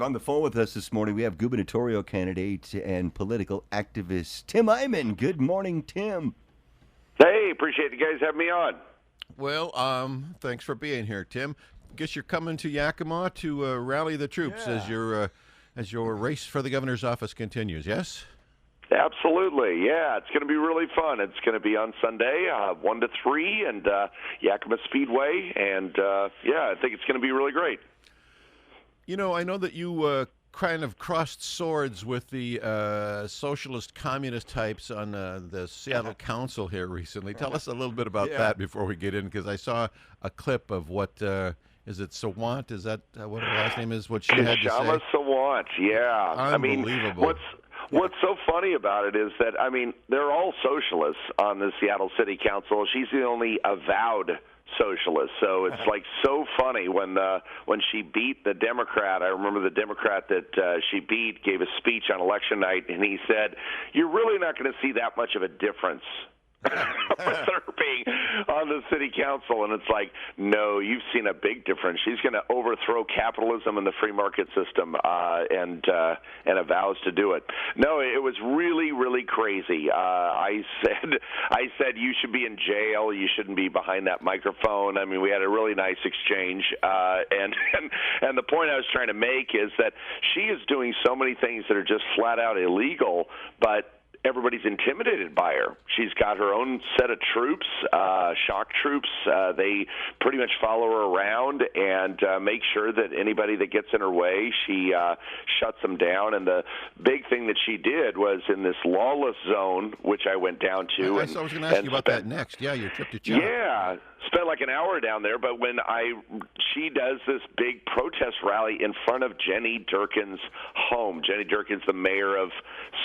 On the phone with us this morning, we have gubernatorial candidate and political activist Tim Eyman. Good morning, Tim. Hey, appreciate you guys having me on. Well, thanks for being here, Tim. Guess you're coming to Yakima to rally the troops as your race for the governor's office continues. Yes. Absolutely, yeah. It's going to be really fun. It's going to be on Sunday, 1 to 3, and Yakima Speedway, and I think it's going to be really great. You know, I know that you kind of crossed swords with the socialist communist types on the Seattle Council here recently. Tell us a little bit about that before we get in, because I saw a clip of what is it, Sawant? Is that what her last name is? What she had to say? Sawant, yeah. Unbelievable. What's so funny about it is that, they're all socialists on the Seattle City Council. She's the only avowed socialist. So it's like so funny when she beat the Democrat. I remember the Democrat that she beat gave a speech on election night, and he said, "You're really not going to see that much of a difference with her being on the city council." And it's like, no, you've seen a big difference. She's going to overthrow capitalism and the free market system, and avows to do it. No, it was really, really crazy. I said you should be in jail. You shouldn't be behind that microphone. We had a really nice exchange, and the point I was trying to make is that she is doing so many things that are just flat out illegal, but everybody's intimidated by her. She's got her own set of troops, shock troops. They pretty much follow her around and make sure that anybody that gets in her way, she shuts them down. And the big thing that she did was in this lawless zone, which I went down to. I was going to ask you about that next. Yeah, your trip to China. Yeah. Spent like an hour down there, but when she does this big protest rally in front of Jenny Durkin's home. Jenny Durkin's the mayor of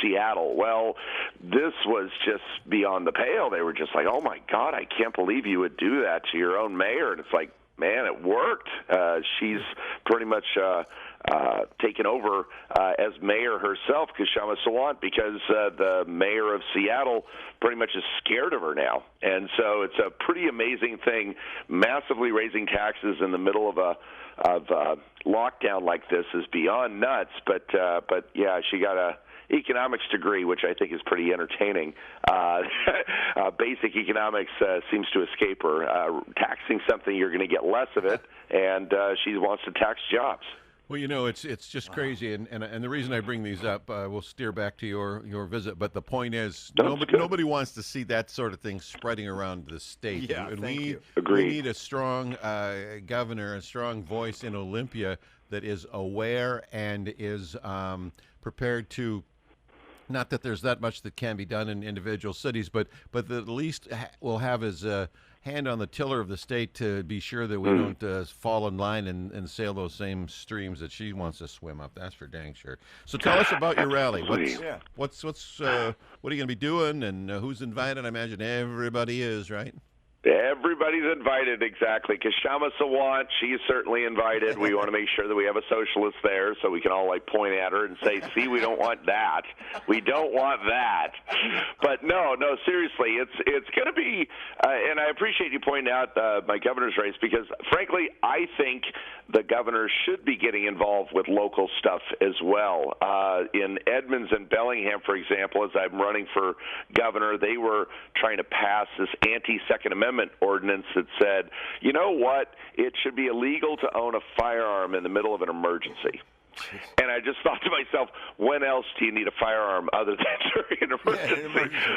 Seattle. Well, this was just beyond the pale. They were just like, "Oh my God, I can't believe you would do that to your own mayor." And it's like, man, it worked. She's pretty much taken over as mayor herself, Kshama Sawant, because the mayor of Seattle pretty much is scared of her now. And so it's a pretty amazing thing, massively raising taxes in the middle of a lockdown like this is beyond nuts. But yeah, she got a economics degree, which I think is pretty entertaining. Basic economics seems to escape her. Taxing something, you're going to get less of it, and she wants to tax jobs. Well, you know, it's just crazy, and the reason I bring these up, we'll steer back to your visit, but the point is, nobody wants to see that sort of thing spreading around the state. Yeah, and we need a strong governor, a strong voice in Olympia that is aware and is prepared to. Not that there's that much that can be done in individual cities, but that at least will have his hand on the tiller of the state to be sure that we don't fall in line and sail those same streams that she wants to swim up. That's for dang sure. So tell us about your rally. What are you going to be doing, and who's invited? I imagine everybody is, right? Everybody's invited, exactly. Kshama Sawant, she's certainly invited. We want to make sure that we have a socialist there so we can all point at her and say, "See, we don't want that. We don't want that." But no, seriously, it's going to be, and I appreciate you pointing out my governor's race, because frankly, I think the governor should be getting involved with local stuff as well. In Edmonds and Bellingham, for example, as I'm running for governor, they were trying to pass this anti-Second Amendment ordinance that said, you know what, it should be illegal to own a firearm in the middle of an emergency. And I just thought to myself, when else do you need a firearm other than during an emergency?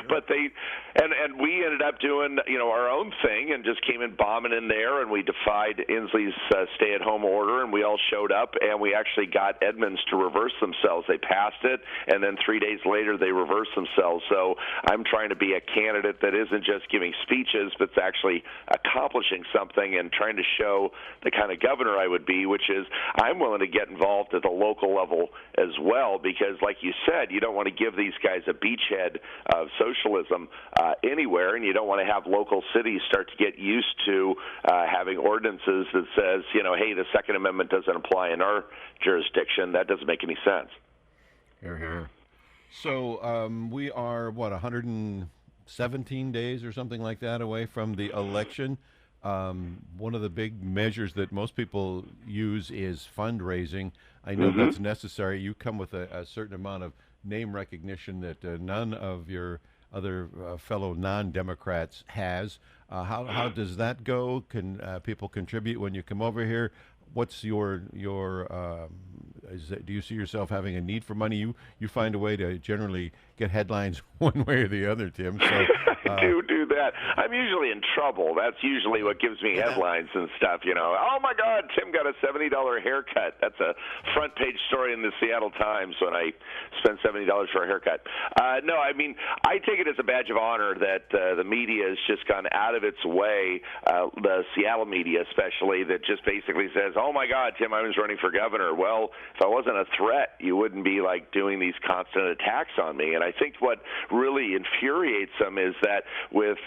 But and we ended up doing our own thing and just came in bombing in there, and we defied Inslee's stay-at-home order, and we all showed up, and we actually got Edmonds to reverse themselves. They passed it, and then 3 days later they reversed themselves. So I'm trying to be a candidate that isn't just giving speeches, but it's actually accomplishing something and trying to show the kind of governor I would be, which is I'm willing to get involved at the local level as well, because like you said, you don't want to give these guys a beachhead of socialism anywhere, and you don't want to have local cities start to get used to having ordinances that says, hey, the Second Amendment doesn't apply in our jurisdiction. That doesn't make any sense. Hear, hear. So we are, 117 days or something like that away from the election. one of the big measures that most people use is fundraising. I know that's necessary. You come with a certain amount of name recognition that none of your other fellow non-Democrats has. How does that go? Can people contribute when you come over here? What's your do you see yourself having a need for money? You find a way to generally get headlines one way or the other, Tim. So I do that. I'm usually in trouble. That's usually what gives me headlines and stuff. Oh my God, Tim got a $70 haircut. That's a front page story in the Seattle Times when I spent $70 for a haircut. No, I mean, I take it as a badge of honor that the media has just gone out of its way, the Seattle media especially, that just basically says, oh my God, Tim Eyman's running for governor. Well, if I wasn't a threat, you wouldn't be like doing these constant attacks on me. And I think what really infuriates them is that with,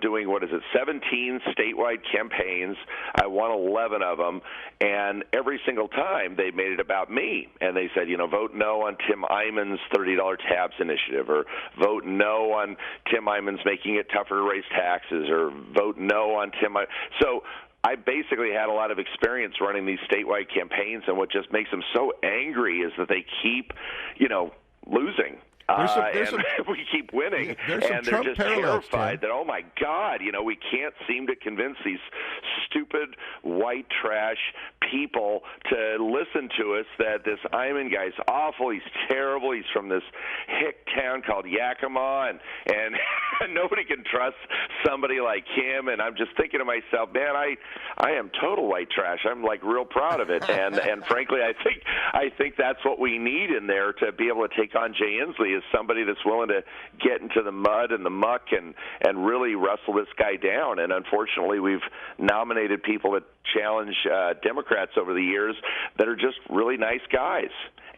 doing, 17 statewide campaigns, I won 11 of them, and every single time they made it about me. And they said, vote no on Tim Eyman's $30 tabs initiative, or vote no on Tim Eyman's making it tougher to raise taxes, or vote no on So I basically had a lot of experience running these statewide campaigns, and what just makes them so angry is that they keep, losing. And we keep winning, and they're just terrified that, oh, my God, we can't seem to convince these stupid white trash people to listen to us, that this Eyman guy's awful, he's terrible, he's from this hick town called Yakima, and nobody can trust somebody like him. And I'm just thinking to myself, man, I am total white trash. I'm, real proud of it. And frankly, I think that's what we need in there to be able to take on Jay Inslee, is somebody that's willing to get into the mud and the muck and really wrestle this guy down. And unfortunately, we've nominated people that challenge Democrats over the years that are just really nice guys.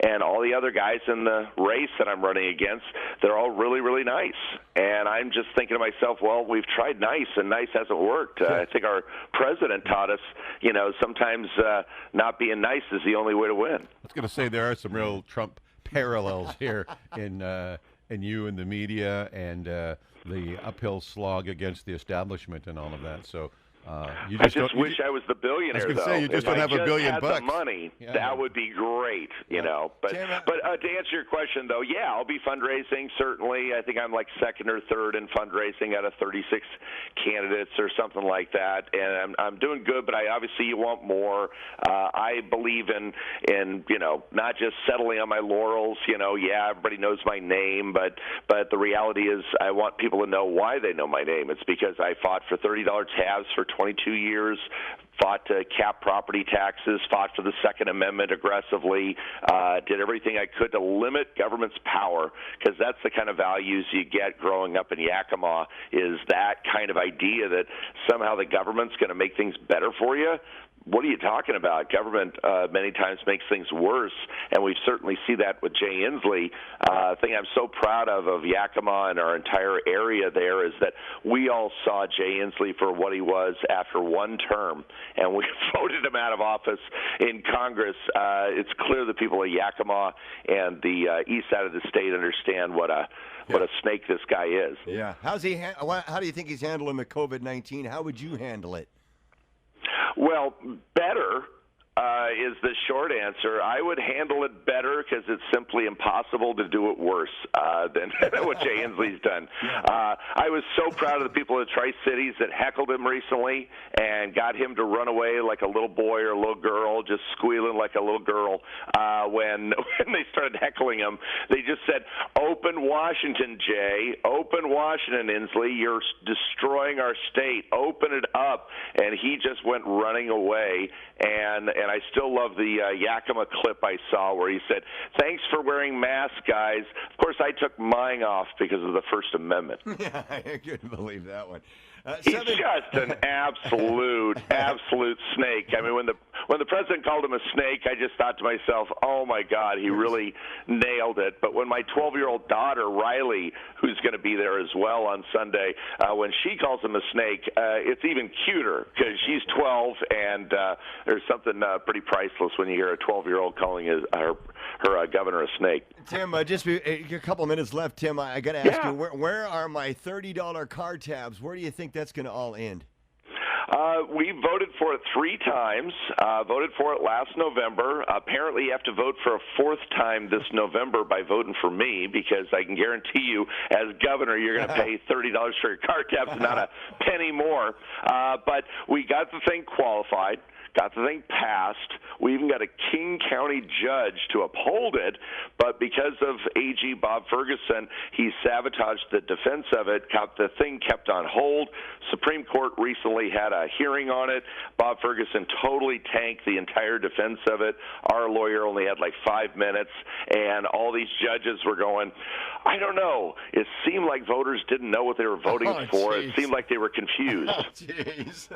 And all the other guys in the race that I'm running against, they're all really, really nice. And I'm just thinking to myself, well, we've tried nice, and nice hasn't worked. I think our president taught us, sometimes not being nice is the only way to win. I was going to say there are some real Trump parallels here in you and the media and the uphill slog against the establishment and all of that. So I just wish I was the billionaire. I was going to say, you just don't have $1 billion bucks. The money, that would be great, know. But to answer your question, though, yeah, I'll be fundraising, certainly. I think I'm second or third in fundraising out of 36 candidates or something like that. And I'm doing good, but obviously you want more. I believe in not just settling on my laurels. Yeah, everybody knows my name, but the reality is I want people to know why they know my name. It's because I fought for $30 tabs for 22 years, fought to cap property taxes, fought for the Second Amendment aggressively, did everything I could to limit government's power, because that's the kind of values you get growing up in Yakima, is that kind of idea that somehow the government's going to make things better for you. What are you talking about? Government many times makes things worse, and we certainly see that with Jay Inslee. The thing I'm so proud of Yakima and our entire area there is that we all saw Jay Inslee for what he was after one term, and we voted him out of office in Congress. It's clear that people of Yakima and the east side of the state understand what a snake this guy is. Yeah. How do you think he's handling the COVID-19? How would you handle it? Well, better is the short answer. I would handle it better because it's simply impossible to do it worse than what Jay Inslee's done. I was so proud of the people of the Tri-Cities that heckled him recently and got him to run away like a little boy or a little girl, just squealing like a little girl. When they started heckling him, they just said, "Open Washington, Jay. Open Washington, Inslee. You're destroying our state. Open it up." And he just went running away. And I still love the Yakima clip I saw where he said, "Thanks for wearing masks, guys." Of course, I took mine off because of the First Amendment. Yeah, I couldn't believe that one. He's just an absolute snake. I mean, when the president called him a snake, I just thought to myself, oh, my God, he really nailed it. But when my 12-year-old daughter, Riley, who's going to be there as well on Sunday, when she calls him a snake, it's even cuter because she's 12, and there's something pretty priceless when you hear a 12-year-old calling her governor a snake. Tim, just a couple minutes left. Tim, I got to ask you, where are my $30 car tabs? Where do you think that's going to all end? We voted for it 3 times. Voted for it last November. Apparently, you have to vote for a 4th time this November by voting for me, because I can guarantee you, as governor, you're going to pay $30 for your car tabs and not a penny more. But we got the thing qualified. Got the thing passed. We even got a King County judge to uphold it, but because of AG Bob Ferguson, he sabotaged the defense of it. The thing kept on hold. Supreme Court recently had a hearing on it. Bob Ferguson totally tanked the entire defense of it. Our lawyer only had like 5 minutes, and all these judges were going, I don't know. It seemed like voters didn't know what they were voting for. Geez. It seemed like they were confused. Jeez.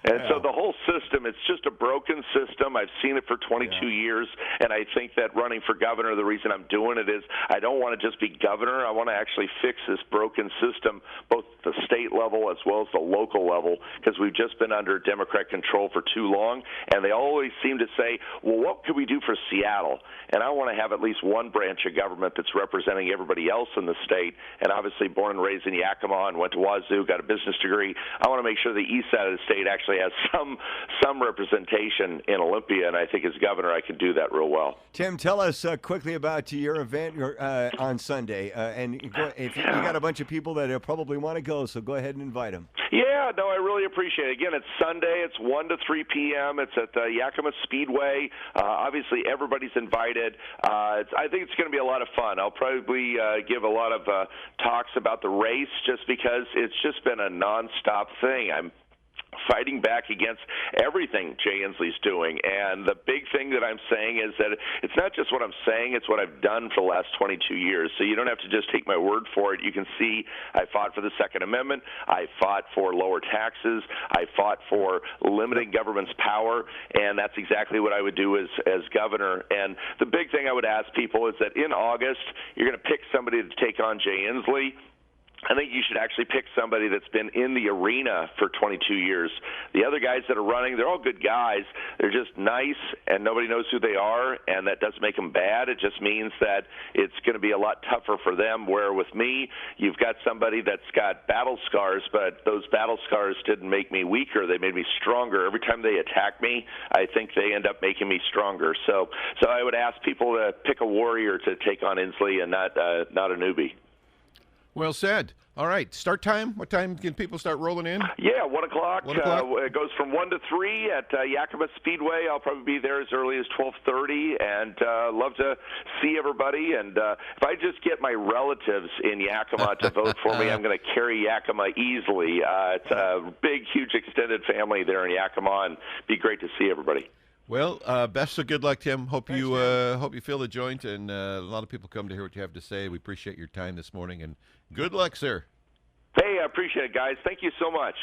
And so the whole system, it's just a broken system. I've seen it for 22 years, and I think that running for governor, the reason I'm doing it is I don't want to just be governor. I want to actually fix this broken system, both at the state level as well as the local level, because we've just been under Democrat control for too long, and they always seem to say, well, what could we do for Seattle? And I want to have at least one branch of government that's representing everybody else in the state, and obviously born and raised in Yakima and went to Wazoo, got a business degree. I want to make sure the east side of the state actually has some representation in Olympia, and I think as governor I can do that real well. Tim, tell us quickly about your event on Sunday, and if you got a bunch of people that probably want to go, so go ahead and invite them. Yeah, no, I really appreciate it. Again, it's Sunday. It's 1 to 3 p.m. It's at the Yakima Speedway. Obviously, everybody's invited. I think it's going to be a lot of fun. I'll probably give a lot of talks about the race, just because it's just been a nonstop thing. I'm fighting back against everything Jay Inslee's doing. And the big thing that I'm saying is that it's not just what I'm saying, it's what I've done for the last 22 years. So you don't have to just take my word for it. You can see I fought for the Second Amendment. I fought for lower taxes. I fought for limiting government's power. And that's exactly what I would do as governor. And the big thing I would ask people is that in August, you're going to pick somebody to take on Jay Inslee. I think you should actually pick somebody that's been in the arena for 22 years. The other guys that are running, they're all good guys. They're just nice, and nobody knows who they are, and that doesn't make them bad. It just means that it's going to be a lot tougher for them, where with me, you've got somebody that's got battle scars, but those battle scars didn't make me weaker. They made me stronger. Every time they attack me, I think they end up making me stronger. So I would ask people to pick a warrior to take on Inslee and not a newbie. Well said. All right, start time. What time can people start rolling in? Yeah, 1 o'clock. 1 o'clock? It goes from 1 to 3 at Yakima Speedway. I'll probably be there as early as 12:30, and love to see everybody. And if I just get my relatives in Yakima to vote for me, I'm going to carry Yakima easily. It's a big, huge extended family there in Yakima, and be great to see everybody. Well, best of good luck, Tim. Hope you feel the joint, and a lot of people come to hear what you have to say. We appreciate your time this morning, and good luck, sir. Hey, I appreciate it, guys. Thank you so much.